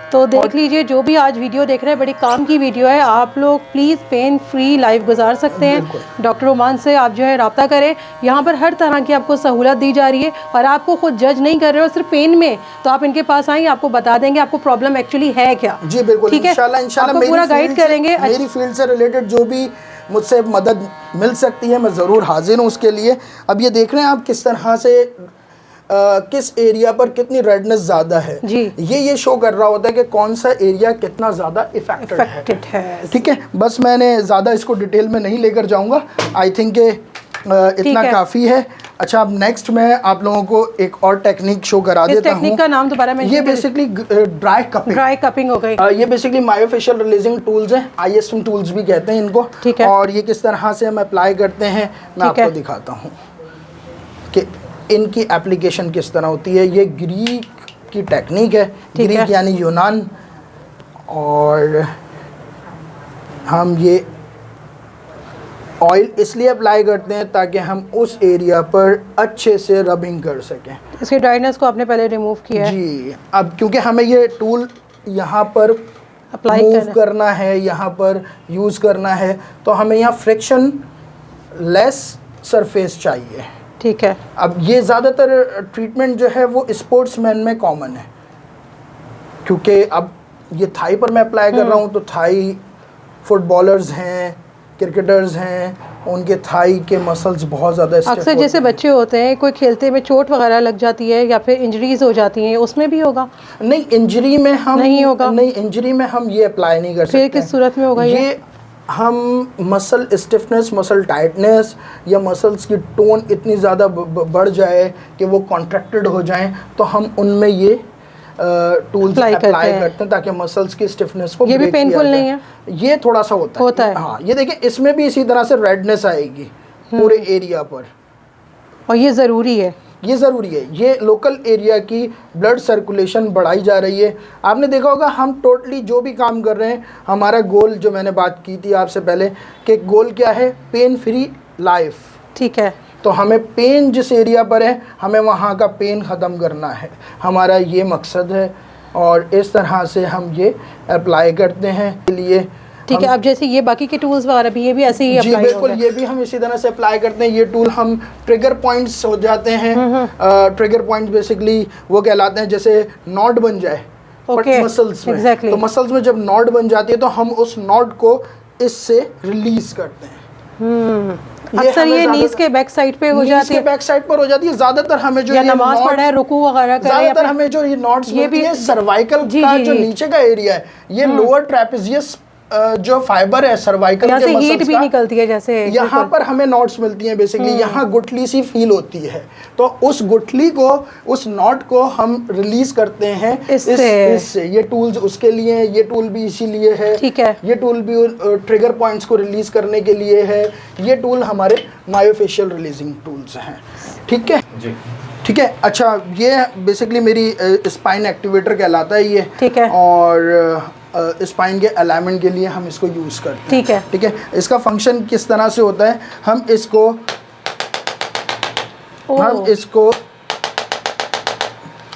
Speaker 2: तो देख लीजिए, जो भी आज वीडियो देख रहे हैं, बड़ी काम की वीडियो है। आप लोग प्लीज़ पेन फ्री लाइफ गुजार सकते हैं। डॉक्टर ओमान से आप जो है रब्ता करें, यहाँ पर हर तरह की आपको सहूलत दी जा रही है और आपको खुद जज नहीं कर रहे हो सिर्फ पेन में, तो आप इनके पास आएँ, आपको बता देंगे आपको प्रॉब्लम एक्चुअली है क्या।
Speaker 1: जी बिल्कुल,
Speaker 2: ठीक है,
Speaker 1: इंशाल्लाह
Speaker 2: पूरा गाइड करेंगे।
Speaker 1: मेरी फील्ड से रिलेटेड जो भी मुझसे मदद मिल सकती है मैं ज़रूर हाजिर हूँ उसके लिए। अब ये देख रहे हैं आप किस तरह से किस एरिया पर कितनी रेडनेस ज़्यादा है
Speaker 2: जी,
Speaker 1: ये शो कर रहा होता है कि कौन सा एरिया कितना ज़्यादा इफेक्टेड है। ठीक है, बस मैंने ज़्यादा इसको डिटेल में नहीं लेकर जाऊंगा, आई थिंक इतना काफ़ी है। अच्छा, अब नेक्स्ट मैं आप लोगों को एक और टेक्निक शो करा देता हूँ।
Speaker 2: टेक्निक का नाम दोबारा मैं,
Speaker 1: ये बेसिकली ड्राई कपिंग
Speaker 2: हो गई।
Speaker 1: ये बेसिकली मायोफेशियल रिलीजिंग टूल्स हैं, ISM टूल्स भी कहते हैं इनको।
Speaker 2: ठीक है,
Speaker 1: और ये किस तरह से हम अप्लाई करते हैं मैं आपको दिखाता हूँ कि इनकी एप्लीकेशन किस तरह होती है। ये ग्रीक की टेक्निक है, ग्रीक यानी यूनान। और हम ये ऑयल इसलिए अप्लाई करते हैं ताकि हम उस एरिया पर अच्छे से रबिंग कर सकें।
Speaker 2: इसके ड्राइनेस को आपने पहले रिमूव किया है
Speaker 1: जी। अब क्योंकि हमें ये टूल यहाँ पर
Speaker 2: अप्लाई
Speaker 1: मूव करना है, यहाँ पर यूज़ करना है, तो हमें यहाँ फ्रिक्शन लेस सरफेस चाहिए।
Speaker 2: ठीक है,
Speaker 1: अब ये ज़्यादातर ट्रीटमेंट जो है वो स्पोर्ट्समैन में कॉमन है, क्योंकि अब ये थाई पर मैं अप्लाई कर रहा हूँ तो थाई फुटबॉलर्स हैं, क्रिकेटर्स हैं, उनके थाई के मसल्स बहुत ज़्यादा
Speaker 2: अक्सर जैसे बच्चे होते हैं, कोई खेलते में चोट वगैरह लग जाती है या फिर इंजरीज हो जाती हैं, उसमें भी होगा?
Speaker 1: नहीं, इंजरी में हम
Speaker 2: नहीं होगा।
Speaker 1: नहीं, इंजरी में हम ये अप्लाई नहीं कर सकते।
Speaker 2: फिर किस सूरत में होगा ये?
Speaker 1: हम मसल स्टिफनेस, मसल टाइटनेस या मसल्स की टोन इतनी ज़्यादा बढ़ जाए कि वो कॉन्ट्रैक्टेड हो जाएं, तो हम उनमें ये टूल्स अप्लाई करते हैं ताकि मसल्स की स्टिफनेस को।
Speaker 2: ये भी पेनफुल नहीं है?
Speaker 1: ये थोड़ा सा होता है। हाँ, ये देखिए, इसमें भी इसी तरह से रेडनेस आएगी पूरे एरिया पर,
Speaker 2: और ये ज़रूरी है,
Speaker 1: ये ज़रूरी है। ये लोकल एरिया की ब्लड सर्कुलेशन बढ़ाई जा रही है। आपने देखा होगा हम टोटली जो भी काम कर रहे हैं, हमारा गोल, जो मैंने बात की थी आपसे पहले, कि गोल क्या है, पेन फ्री लाइफ।
Speaker 2: ठीक है,
Speaker 1: तो हमें पेन जिस एरिया पर है हमें वहाँ का पेन ख़त्म करना है, हमारा ये मकसद है। और इस तरह से हम ये अप्लाई करते हैं लिए।
Speaker 2: ठीक है, अब जैसे ये बाकी के टूल्स वगैरह भी, ये भी ऐसे ही
Speaker 1: जी बिल्कुल, ये भी हम इसी तरह से अप्लाई करते हैं। ये टूल हम ट्रिगर पॉइंट्स हो जाते हैं। ट्रिगर पॉइंट्स बेसिकली वो कहलाते हैं जैसे नॉट बन जाए मसल्स में। तो मसल्स में जब नॉट बन जाती है तो हम उस नॉट को इससे रिलीज करते हैं।
Speaker 2: अक्सर ये नीज के बैक साइड पे हो जाती है,
Speaker 1: बैक साइड पर हो जाती है। ज्यादातर हमें जो
Speaker 2: नमाज पढ़ा है, रुकू वगैरह कर रहे हैं,
Speaker 1: ज्यादातर हमें जो ये नॉट्स मिलती है सर्वाइकल का जो नीचे का एरिया है, ये लोअर ट्रेपेजियस जो फाइबर है सर्वाइकल के मसल्स
Speaker 2: हीट भी निकलती है, जैसे
Speaker 1: यहाँ पर हमें नॉट्स मिलती हैं बेसिकली, यहाँ गुठली सी फील होती है। तो उस गुठली को, उस नॉट को हम रिलीज करते हैं इससे। ये टूल्स उसके लिए है, ये टूल भी इसीलिए है।
Speaker 2: ठीक है,
Speaker 1: ये टूल भी ट्रिगर पॉइंट्स को रिलीज करने के लिए है। ये टूल हमारे मायोफेशियल रिलीजिंग टूल्स हैं। ठीक है जी, ठीक है। अच्छा, ये बेसिकली मेरी स्पाइन एक्टिवेटर कहलाता है ये।
Speaker 2: ठीक है,
Speaker 1: और स्पाइन के अलाइनमेंट के लिए हम इसको यूज़ करते हैं।
Speaker 2: ठीक है,
Speaker 1: ठीक है। इसका फंक्शन किस तरह से होता है, हम इसको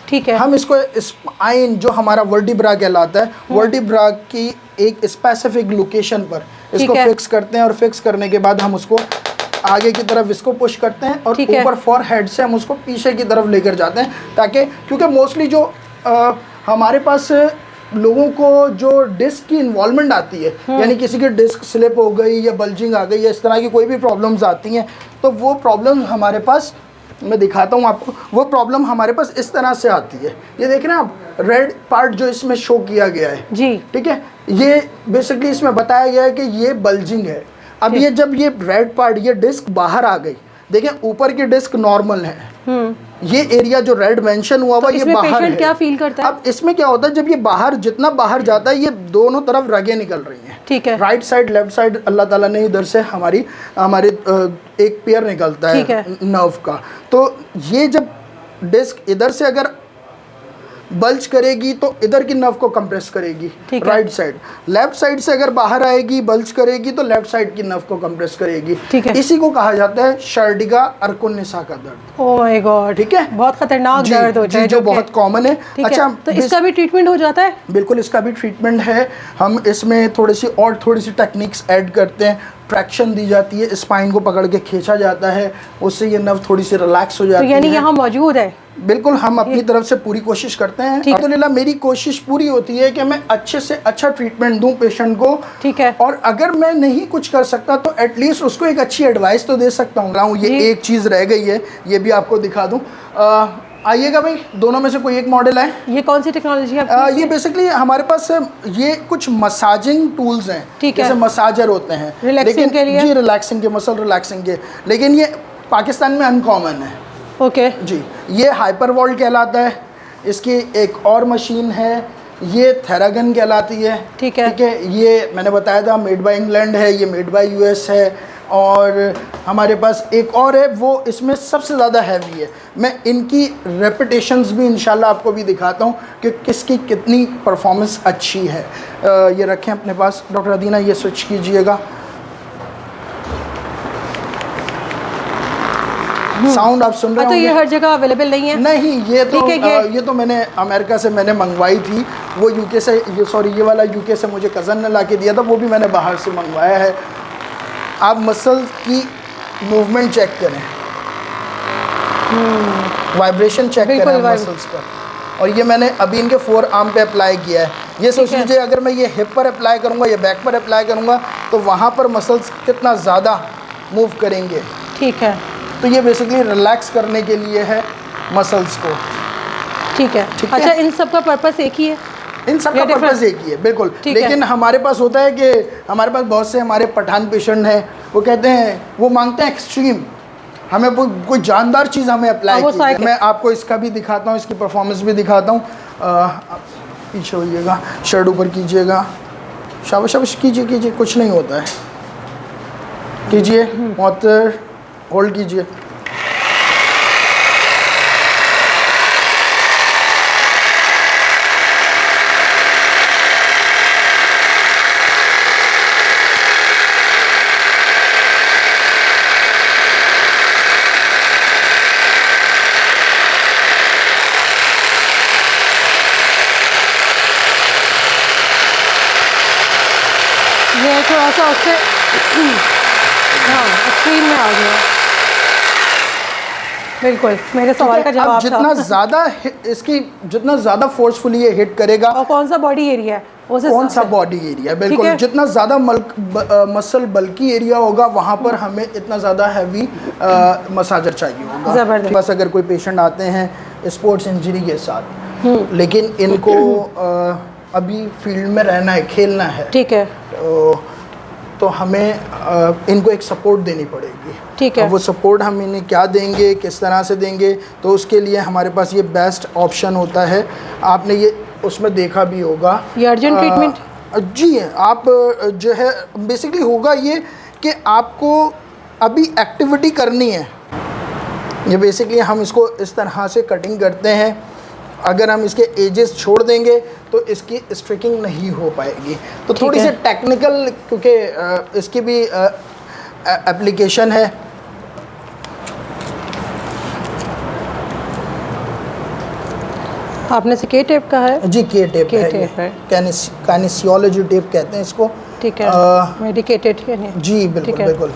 Speaker 2: ठीक है,
Speaker 1: हम इसको स्पाइन जो हमारा वर्टिब्रा कहलाता है, वर्टिब्रा की एक स्पेसिफिक लोकेशन पर इसको फिक्स करते हैं। और फिक्स करने के बाद हम उसको आगे की तरफ इसको पुश करते हैं और ऊपर फॉरहेड से हम उसको पीछे की तरफ लेकर जाते हैं, ताकि क्योंकि मोस्टली जो हमारे पास लोगों को जो डिस्क की इन्वॉल्वमेंट आती है, यानी किसी की डिस्क स्लिप हो गई या बल्जिंग आ गई या इस तरह की कोई भी प्रॉब्लम्स आती हैं, तो वो प्रॉब्लम हमारे पास, मैं दिखाता हूँ आपको, वो प्रॉब्लम हमारे पास इस तरह से आती है। ये देख रहे हैं आप, रेड पार्ट जो इसमें शो किया गया है जी, ठीक है, ये बेसिकली इसमें बताया गया है कि ये बल्जिंग है। अब ये जब ये रेड पार्ट, ये डिस्क बाहर आ गई, देखें ऊपर की डिस्क नॉर्मल है, ये एरिया जो रेड मेंशन हुआ हुआ,
Speaker 2: तो
Speaker 1: ये बाहर है।
Speaker 2: क्या फील करता है?
Speaker 1: अब इसमें क्या होता है, जब ये बाहर, जितना बाहर जाता है, ये दोनों तरफ रगें निकल रही हैं।
Speaker 2: ठीक है।
Speaker 1: राइट साइड, लेफ्ट साइड, अल्लाह ताला ने इधर से हमारे एक पेयर निकलता है नर्व का। तो ये जब डिस्क इधर से अगर बल्ज करेगी तो इधर की नर्व को कंप्रेस करेगी, राइट साइड। लेफ्ट साइड से अगर बाहर आएगी, बल्ज करेगी, तो लेफ्ट साइड की नर्व को कंप्रेस करेगी। इसी को कहा जाता है शर्डिगा अर्कोनिसा का दर्द।
Speaker 2: ओह माय गॉड,
Speaker 1: ठीक है,
Speaker 2: बहुत खतरनाक दर्द होता है
Speaker 1: जो बहुत कॉमन है।
Speaker 2: अच्छा, तो इसका भी ट्रीटमेंट हो जाता है?
Speaker 1: बिल्कुल, इसका भी ट्रीटमेंट है। हम इसमें थोड़ी सी टेक्निक्स ऐड करते हैं। ट्रैक्शन दी जाती है, स्पाइन को पकड़ के खींचा जाता है, उससे ये नर्व थोड़ी सी रिलैक्स हो जाती है।
Speaker 2: तो यानी यहाँ मौजूद है?
Speaker 1: बिल्कुल, हम अपनी तरफ से पूरी कोशिश करते हैं। अल्हम्दुलिल्लाह मेरी कोशिश पूरी होती है कि मैं अच्छे से अच्छा ट्रीटमेंट दूं पेशेंट को।
Speaker 2: ठीक है।
Speaker 1: और अगर मैं नहीं कुछ कर सकता तो एटलीस्ट उसको एक अच्छी एडवाइस तो दे सकता हूँ। ये एक चीज़ रह गई है, ये भी आपको दिखा दूँ। आइएगा भाई, दोनों में से कोई एक मॉडल है।
Speaker 2: ये कौन सी टेक्नोलॉजी है?
Speaker 1: ये बेसिकली हमारे पास ये कुछ मसाजिंग टूल्स हैं, जैसे मसाजर होते हैं,
Speaker 2: रिलैक्सिंग के लिए।
Speaker 1: जी, रिलैक्सिंग के, मसल रिलैक्सिंग के, लेकिन ये पाकिस्तान में अनकॉमन है।
Speaker 2: ओके
Speaker 1: जी, ये हाइपरवॉल्ट कहलाता है। इसकी एक और मशीन है, ये थेरागन कहलाती है।
Speaker 2: ठीक है,
Speaker 1: ये मैंने बताया था मेड बाय इंग्लैंड है, ये मेड बाय यूएस है। और हमारे पास एक और है, वो इसमें सबसे ज़्यादा हैवी है। मैं इनकी रेपिटेशंस भी इंशाल्लाह आपको भी दिखाता हूँ कि किसकी कितनी परफॉर्मेंस अच्छी है। ये रखें अपने पास। डॉक्टर अदीना, ये स्विच कीजिएगा। साउंड आप सुन रहे हो?
Speaker 2: तो ये हर जगह अवेलेबल नहीं है?
Speaker 1: नहीं, ये तो मैंने अमेरिका से मैंने मंगवाई थी। वो यूके से, ये वाला यूके से मुझे कज़न ने ला के दिया था, वो भी मैंने बाहर से मंगवाया है। आप मसल की मूवमेंट चेक करें, वाइब्रेशन चेक करें मसल्स पर। और ये मैंने अभी इनके फोर आर्म पे अप्लाई किया है। ये सोच लीजिए, अगर मैं ये हिप पर अप्लाई करूँगा या बैक पर अप्लाई करूँगा तो वहाँ पर मसल्स कितना ज़्यादा मूव करेंगे।
Speaker 2: ठीक है,
Speaker 1: तो ये बेसिकली रिलैक्स करने के लिए है मसल्स को।
Speaker 2: ठीक है। अच्छा, इन सब का पर्पस एक ही है?
Speaker 1: इन सब का पर्पस एक ही है, बिल्कुल। लेकिन हमारे पास होता है कि हमारे पास बहुत से हमारे पठान पेशेंट हैं, वो कहते हैं, वो मांगते हैं एक्सट्रीम, हमें कोई जानदार चीज़ हमें अप्लाई की। मैं आपको इसका भी दिखाता हूँ, इसकी परफॉर्मेंस भी दिखाता हूँ। पीछे होइएगा, शर्ट ऊपर कीजिएगा, शाबाश शाबाश, कीजिए, कुछ नहीं होता है, कीजिए, बहुत होल्ड कीजिए।
Speaker 2: ये थोड़ा सा उससे हाँ स्क्रीन में आ गया। बिल्कुल, मेरे सवाल का जवाब
Speaker 1: जितना ज़्यादा जितना ज़्यादा फोर्सफुली ये हिट करेगा।
Speaker 2: और कौन सा बॉडी एरिया है?
Speaker 1: कौन सा बॉडी एरिया, बिल्कुल, जितना ज़्यादा मसल बल्की एरिया होगा वहाँ पर हमें इतना ज़्यादा हैवी मसाजर चाहिए होगा।
Speaker 2: ज़बरदस्त।
Speaker 1: बस अगर कोई पेशेंट आते हैं स्पोर्ट्स इंजरी के साथ, लेकिन इनको अभी फील्ड में रहना है, खेलना है,
Speaker 2: ठीक है,
Speaker 1: तो हमें इनको एक सपोर्ट देनी पड़ेगी।
Speaker 2: ठीक है।
Speaker 1: वो सपोर्ट हम इन्हें क्या देंगे, किस तरह से देंगे, तो उसके लिए हमारे पास ये बेस्ट ऑप्शन होता है। आपने ये उसमें देखा भी होगा,
Speaker 2: ये अर्जेंट ट्रीटमेंट।
Speaker 1: जी, आप जो है बेसिकली होगा ये कि आपको अभी एक्टिविटी करनी है। ये बेसिकली हम इसको इस तरह से कटिंग करते हैं। अगर हम इसके एजेस छोड़ देंगे तो इसकी स्ट्रिकिंग नहीं हो पाएगी। तो थोड़ी सी टेक्निकल, क्योंकि इसकी भी एप्लीकेशन है।
Speaker 2: आपने से के टेप का है?
Speaker 1: जी, के टेप है, काइनेसियोलॉजी टेप कहते हैं इसको।
Speaker 2: ठीक है, मेडिकेटेड है नहीं?
Speaker 1: जी बिल्कुल बिल्कुल।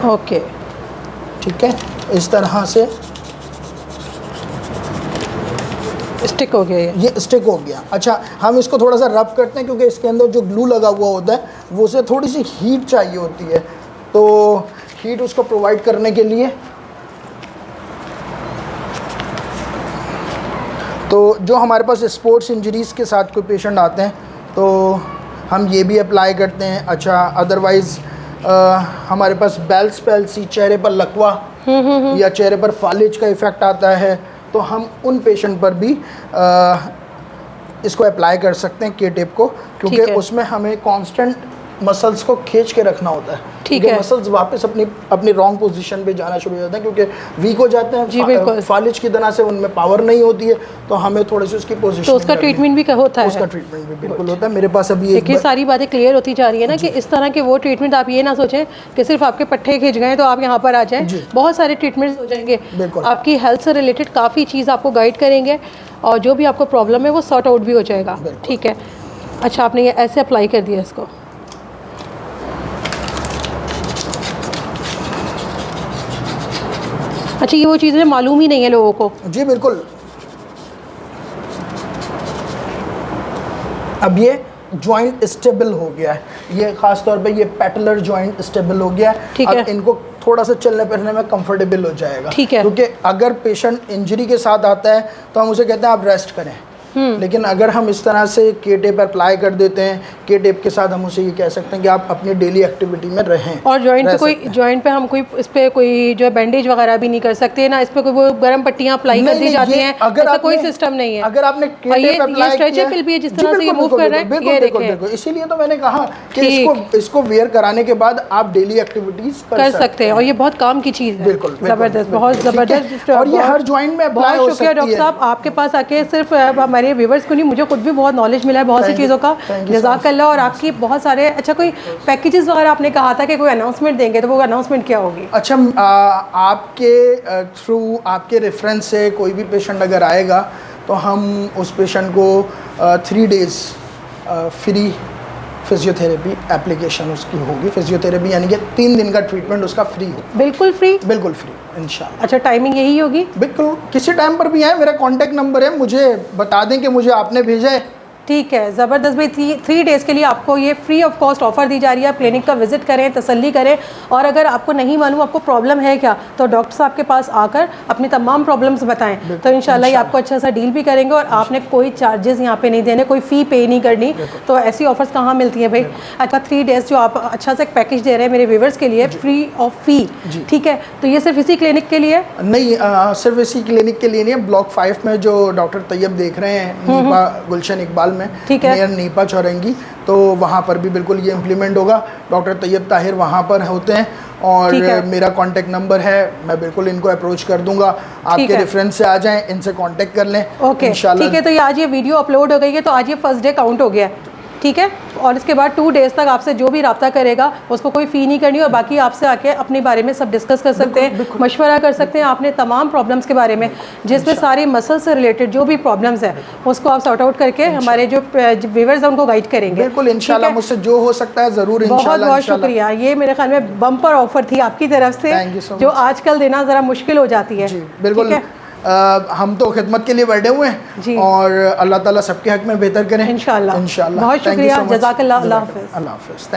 Speaker 2: ओके,
Speaker 1: ठीक है, इस तरह से
Speaker 2: स्टिक हो गया
Speaker 1: ये स्टिक हो गया। अच्छा, हम इसको थोड़ा सा रब करते हैं क्योंकि इसके अंदर जो ग्लू लगा हुआ होता है वो उसे थोड़ी सी हीट चाहिए होती है, तो हीट उसको प्रोवाइड करने के लिए तो जो हमारे पास स्पोर्ट्स इंजरीज़ के साथ कोई पेशेंट आते हैं तो हम ये भी अप्लाई करते हैं। अच्छा, अदरवाइज़ हमारे पास बेल्स पैल्सी, चेहरे पर लकवा या चेहरे पर फालिज का इफ़ेक्ट आता है, तो हम उन पेशेंट पर भी इसको अप्लाई कर सकते हैं, के टेप को, क्योंकि उसमें हमें कांस्टेंट मसल्स को खींच के रखना होता है।
Speaker 2: ठीक है,
Speaker 1: मसल्स वापस अपनी रॉन्ग पोजीशन पे जाना शुरू हो जाते हैं, क्योंकि वीक हो जाते हैं, फालिज की तरह से उनमें पावर नहीं होती है, तो हमें थोड़ी सी उसकी पोजीशन,
Speaker 2: तो उसका ट्रीटमेंट भी होता है।
Speaker 1: उसका ट्रीटमेंट भी बिल्कुल होता है। मेरे पास अभी
Speaker 2: ये सारी बातें क्लियर होती जा रही है ना, कि इस तरह के वो ट्रीटमेंट आप ये ना सोचें कि सिर्फ आपके पट्टे खिंच गए तो आप यहाँ पर आ जाएं, बहुत सारे ट्रीटमेंट्स हो जाएंगे। आपकी हेल्थ से रिलेटेड काफ़ी चीज़ आपको गाइड करेंगे और जो भी आपको प्रॉब्लम है वो सॉर्ट आउट भी हो जाएगा। ठीक है, अच्छा, आपने ये ऐसे अप्लाई कर दिया इसको। अच्छा, ये वो चीज़ें मालूम ही नहीं है लोगों को।
Speaker 1: जी बिल्कुल। अब ये जॉइंट स्टेबल हो गया है, ये खास तौर पे ये पैटेलर जॉइंट स्टेबल हो गया है।
Speaker 2: ठीक है,
Speaker 1: अब इनको थोड़ा सा चलने फिरने में कंफर्टेबल हो जाएगा।
Speaker 2: ठीक है,
Speaker 1: क्योंकि अगर पेशेंट इंजरी के साथ आता है तो हम उसे कहते हैं आप रेस्ट करें, लेकिन अगर हम इस तरह से के टेप अप्लाई कर देते हैं, के टेप के साथ हम उसे ये कह सकते हैं कि आप अपनी डेली एक्टिविटी में रहें।
Speaker 2: और जॉइंट पे हम कोई इस पे कोई जो है बैंडेज वगैरह भी नहीं कर सकते ना, इस पे कोई वो गर्म पट्टियां अप्लाई कर दी जाती हैं, ऐसा कोई सिस्टम नहीं है।
Speaker 1: अगर आपने के टेप अप्लाई किया,
Speaker 2: स्ट्रेचेबल भी है, जिस तरह से ये मूव कर रहे हैं, ये देखें।
Speaker 1: इसीलिए तो मैंने कहा कि इसको वेयर कराने के बाद आप डेली एक्टिविटीज कर सकते हैं,
Speaker 2: और ये बहुत काम की चीज़ है।
Speaker 1: बिल्कुल,
Speaker 2: ज़बरदस्त, बहुत ज़बरदस्त।
Speaker 1: और ये हर जॉइंट में अप्लाई हो सकती है।
Speaker 2: डॉक्टर साहब, आपके पास आके सिर्फ हमारे व्यूवर्स को नहीं, मुझे खुद भी बहुत नॉलेज मिला है बहुत सी चीज़ों का, जज़ाकल्लाह। और आपकी बहुत सारे, अच्छा, कोई पैकेजेस वगैरह आपने कहा था कि कोई अनाउंसमेंट देंगे, तो वो अनाउंसमेंट क्या होगी?
Speaker 1: अच्छा, आपके थ्रू, आपके रेफरेंस से कोई भी पेशेंट अगर आएगा तो हम उस पेशेंट को 3 डेज़ फ्री फिजियोथेरेपी एप्लीकेशन उसकी होगी। फिजियोथेरेपी यानी कि 3 दिन का ट्रीटमेंट उसका फ्री हो।
Speaker 2: बिल्कुल फ्री? बिल्कुल
Speaker 1: फ्री, इंशाल्लाह।
Speaker 2: अच्छा, टाइमिंग यही होगी?
Speaker 1: बिल्कुल, किसी टाइम पर भी आए, मेरा कॉन्टैक्ट नंबर है, मुझे बता दें कि मुझे आपने भेजा है।
Speaker 2: ठीक है, ज़बरदस्त भाई। 3 डेज़ के लिए आपको ये फ्री ऑफ कॉस्ट ऑफ़र दी जा रही है। आप क्लिनिक का विजिट करें, तसल्ली करें, और अगर आपको नहीं मालूम आपको प्रॉब्लम है क्या, तो डॉक्टर साहब के पास आकर अपनी तमाम प्रॉब्लम्स बताएं, तो इंशाल्लाह ये आपको अच्छा सा डील भी करेंगे। और आपने कोई चार्जेस यहाँ पे नहीं देने, कोई फ़ी पे नहीं करनी। तो ऐसी ऑफर्स कहाँ मिलती हैं भाई? अच्छा, 3 डेज़ जो आप अच्छा सा एक पैकेज दे रहे हैं मेरे व्यूवर्स के लिए, फ्री ऑफ फी, ठीक है, तो ये सिर्फ इसी क्लिनिक के लिए
Speaker 1: नहीं, सिर्फ इसी क्लिनिक के लिए नहीं है। ब्लॉक 5 में जो डॉक्टर तैयब देख रहे हैं, नीपा गुलशन इकबाल में,
Speaker 2: ठीक है,
Speaker 1: नीपा चौरंगी, तो वहाँ पर भी बिल्कुल ये इम्प्लीमेंट होगा। डॉक्टर तैयब ताहिर वहाँ पर होते हैं, और मेरा कांटेक्ट नंबर है, मैं बिल्कुल इनको अप्रोच कर दूंगा। आपके रेफरेंस से आ जाएं, इनसे कांटेक्ट कर लें।
Speaker 2: ओके, ठीक है। तो ये आज ये वीडियो अपलोड हो गई है, तो आज ये फर्स्ट डे काउंट हो गया है, ठीक है। और इसके बाद 2 डेज़ तक आपसे जो भी रब्ता करेगा उसको कोई फ़ी नहीं करनी, और बाकी आपसे आके अपने बारे में सब डिस्कस कर सकते हैं, मशवरा कर सकते हैं आपने तमाम प्रॉब्लम्स के बारे में, जिसमें सारे मसल से रिलेटेड जो भी प्रॉब्लम्स हैं उसको आप सॉर्ट आउट करके हमारे जो व्यूअर्स हैं उनको गाइड करेंगे।
Speaker 1: बिल्कुल, इंशाल्लाह मुझसे जो हो सकता है ज़रूर।
Speaker 2: बहुत बहुत शुक्रिया। ये मेरे ख्याल में बम्पर ऑफर थी आपकी तरफ से, जो आजकल देना ज़रा मुश्किल हो जाती है।
Speaker 1: बिल्कुल, हम तो खिदमत के लिए बैठे हुए हैं, और अल्लाह ताला सबके हक में बेहतर करें इंशाल्लाह।
Speaker 2: बहुत शुक्रिया, जज़ाकल्लाह। अल्लाह हाफ़िज़।